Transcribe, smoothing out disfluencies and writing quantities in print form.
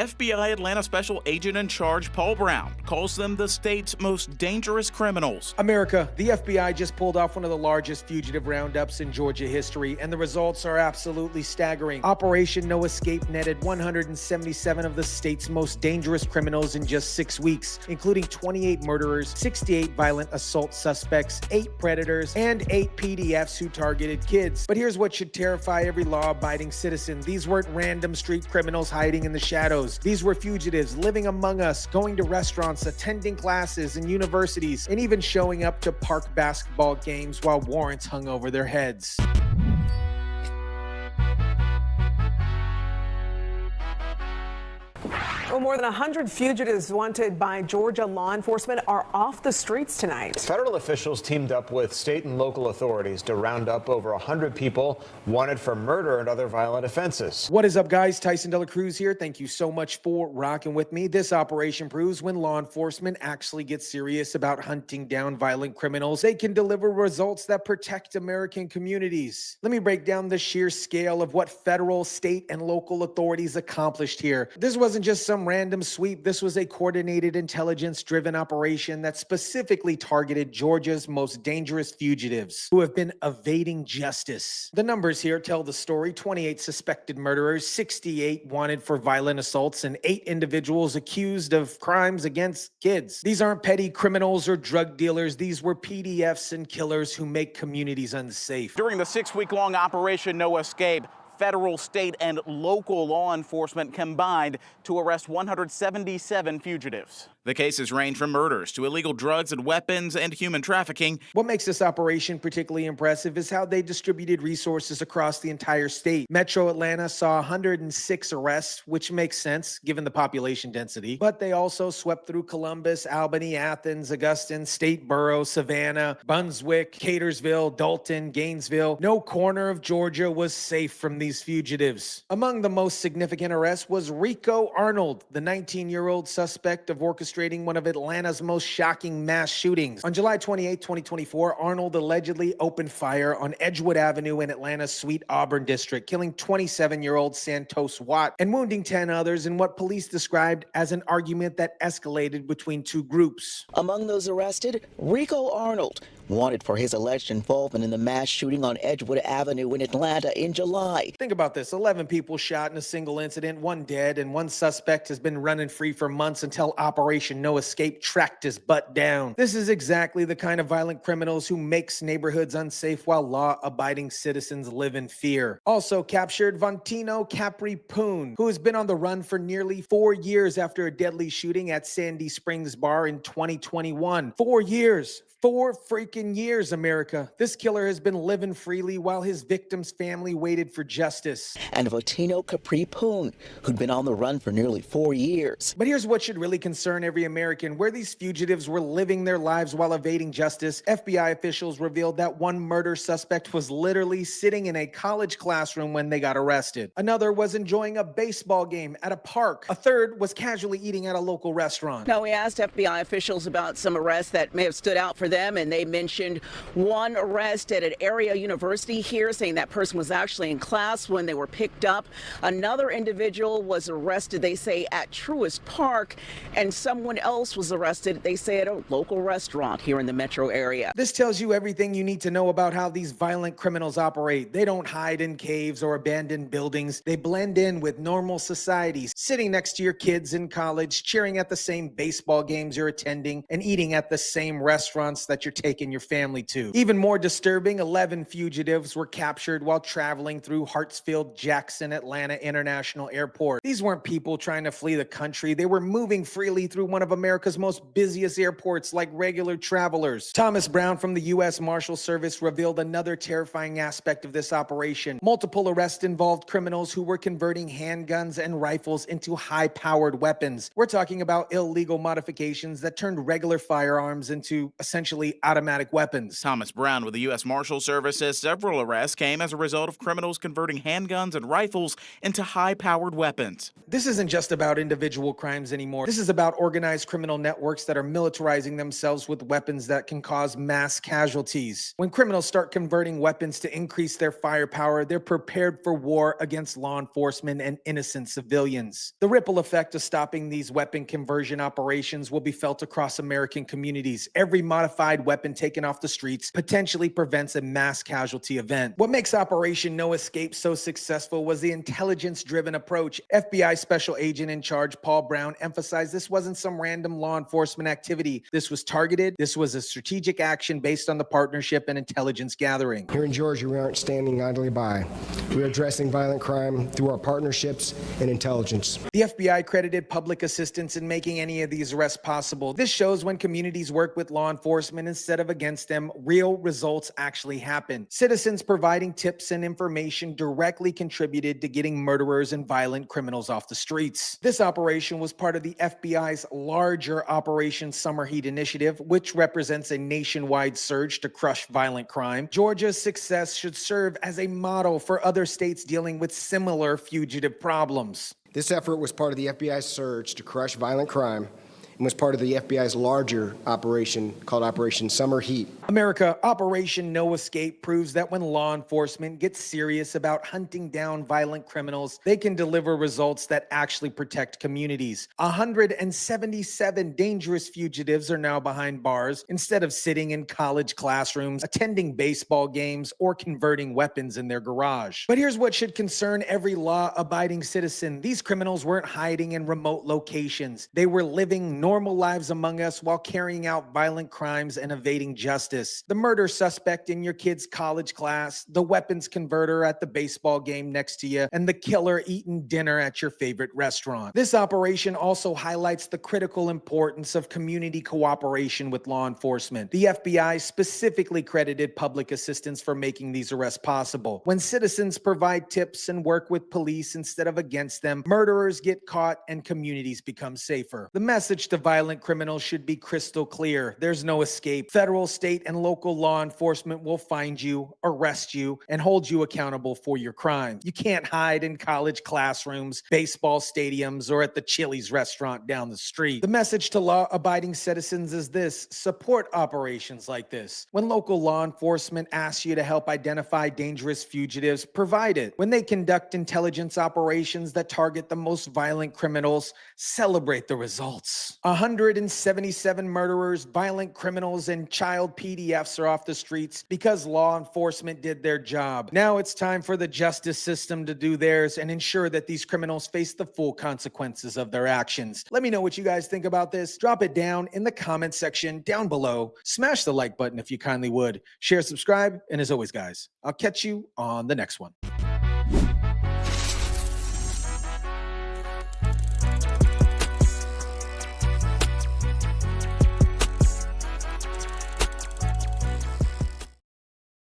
FBI Atlanta Special Agent in Charge Paul Brown calls them the state's most dangerous criminals. America, the FBI just pulled off one of the largest fugitive roundups in Georgia history, and the results are absolutely staggering. Operation No Escape netted 177 of the state's most dangerous criminals in just 6 weeks, including 28 murderers, 68 violent assault suspects, 8 predators, and 8 PDFs who targeted kids. But here's what should terrify every law-abiding citizen. These weren't random street criminals hiding in the shadows. These were fugitives living among us, going to restaurants, attending classes and universities, and even showing up to park basketball games while warrants hung over their heads. Well, more than 100 fugitives wanted by Georgia law enforcement are off the streets tonight. Federal officials teamed up with state and local authorities to round up over 100 people wanted for murder and other violent offenses. What is up, guys? Tyson Dela Cruz here. Thank you so much for rocking with me. This operation proves when law enforcement actually gets serious about hunting down violent criminals, they can deliver results that protect American communities. Let me break down the sheer scale of what federal, state, and local authorities accomplished here. This wasn't just some random sweep. This was a coordinated, intelligence-driven operation that specifically targeted Georgia's most dangerous fugitives who have been evading justice. The numbers here tell the story. 28 suspected murderers, 68 wanted for violent assaults, and 8 individuals accused of crimes against kids. These aren't petty criminals or drug dealers. These were PDFs and killers who make communities unsafe. During the 6-week-long Operation No Escape, federal, state, and local law enforcement combined to arrest 177 fugitives. The cases range from murders to illegal drugs and weapons and human trafficking. What makes this operation particularly impressive is how they distributed resources across the entire state. Metro Atlanta saw 106 arrests, which makes sense given the population density. But they also swept through Columbus, Albany, Athens, Augustin, Statesboro, Savannah, Brunswick, Catersville, Dalton, Gainesville. No corner of Georgia was safe from these fugitives. Among the most significant arrests was Rico Arnold, the 19-year-old suspect of orchestrating one of Atlanta's most shocking mass shootings. On July 28, 2024, Arnold allegedly opened fire on Edgewood Avenue in Atlanta's Sweet Auburn district, killing 27-year-old Santos Watt and wounding 10 others in what police described as an argument that escalated between 2 groups. Among those arrested, Rico Arnold, wanted for his alleged involvement in the mass shooting on Edgewood Avenue in Atlanta in July. Think about this. 11 people shot in a single incident, 1 dead, and 1 suspect has been running free for months until Operation No Escape tracked his butt down. This is exactly the kind of violent criminals who makes neighborhoods unsafe while law-abiding citizens live in fear. Also captured Vantino Capri-Poon, who has been on the run for nearly 4 years after a deadly shooting at Sandy Springs Bar in 2021. 4 years. 4 freaking years, America. This killer has been living freely while his victim's family waited for justice. And Votino Capri-Poon, who'd been on the run for nearly 4 years. But here's what should really concern every American. Where these fugitives were living their lives while evading justice, FBI officials revealed that one murder suspect was literally sitting in a college classroom when they got arrested. Another was enjoying a baseball game at a park. A third was casually eating at a local restaurant. Now, we asked FBI officials about some arrests that may have stood out for them, and they mentioned one arrest at an area university here, saying that person was actually in class when they were picked up. Another individual was arrested, they say, at Truist Park, and someone else was arrested, they say, at a local restaurant here in the metro area. This tells you everything you need to know about how these violent criminals operate. They don't hide in caves or abandoned buildings. They blend in with normal societies, sitting next to your kids in college, cheering at the same baseball games you're attending, and eating at the same restaurants that you're taking your family to. Even more disturbing, 11 fugitives were captured while traveling through Hartsfield-Jackson Atlanta International Airport. These weren't people trying to flee the country. They were moving freely through one of America's most busiest airports like regular travelers. Thomas Brown from the U.S. Marshal Service revealed another terrifying aspect of this operation. Multiple arrests involved criminals who were converting handguns and rifles into high-powered weapons. We're talking about illegal modifications that turned regular firearms into essentially automatic automatic weapons. Thomas Brown with the U.S. Marshal Service says several arrests came as a result of criminals converting handguns and rifles into high-powered weapons. This isn't just about individual crimes anymore. This is about organized criminal networks that are militarizing themselves with weapons that can cause mass casualties. When criminals start converting weapons to increase their firepower, they're prepared for war against law enforcement and innocent civilians. The ripple effect of stopping these weapon conversion operations will be felt across American communities. Every modified weapon taken off the streets potentially prevents a mass casualty event. What makes Operation No Escape so successful was the intelligence-driven approach. FBI Special Agent in charge, Paul Brown, emphasized this wasn't some random law enforcement activity. This was targeted. This was a strategic action based on the partnership and intelligence gathering. Here in Georgia, we aren't standing idly by. We are addressing violent crime through our partnerships and intelligence. The FBI credited public assistance in making any of these arrests possible. This shows when communities work with law enforcement instead of against them, real results actually happen. Citizens providing tips and information directly contributed to getting murderers and violent criminals off the streets. This operation was part of the FBI's larger Operation Summer Heat initiative, which represents a nationwide surge to crush violent crime. Georgia's success should serve as a model for other states dealing with similar fugitive problems. This effort was part of the FBI's surge to crush violent crime and was part of the FBI's larger operation called Operation Summer Heat. America, Operation No Escape proves that when law enforcement gets serious about hunting down violent criminals, they can deliver results that actually protect communities. 177 dangerous fugitives are now behind bars instead of sitting in college classrooms, attending baseball games, or converting weapons in their garage. But here's what should concern every law-abiding citizen. These criminals weren't hiding in remote locations. They were living normal lives among us while carrying out violent crimes and evading justice. The murder suspect in your kid's college class, the weapons converter at the baseball game next to you, and the killer eating dinner at your favorite restaurant. This operation also highlights the critical importance of community cooperation with law enforcement. The FBI specifically credited public assistance for making these arrests possible. When citizens provide tips and work with police instead of against them, murderers get caught and communities become safer. The message to violent criminals should be crystal clear. There's no escape. Federal, state, and local law enforcement will find you, arrest you, and hold you accountable for your crime. You can't hide in college classrooms, baseball stadiums, or at the Chili's restaurant down the street. The message to law-abiding citizens is this: support operations like this. When local law enforcement asks you to help identify dangerous fugitives, provide it. When they conduct intelligence operations that target the most violent criminals, celebrate the results. 177 murderers, violent criminals, and child PDFs are off the streets because law enforcement did their job. Now it's time for the justice system to do theirs and ensure that these criminals face the full consequences of their actions. Let me know what you guys think about this. Drop it down in the comment section down below. Smash the like button if you kindly would. Share, subscribe, and as always, guys, I'll catch you on the next one.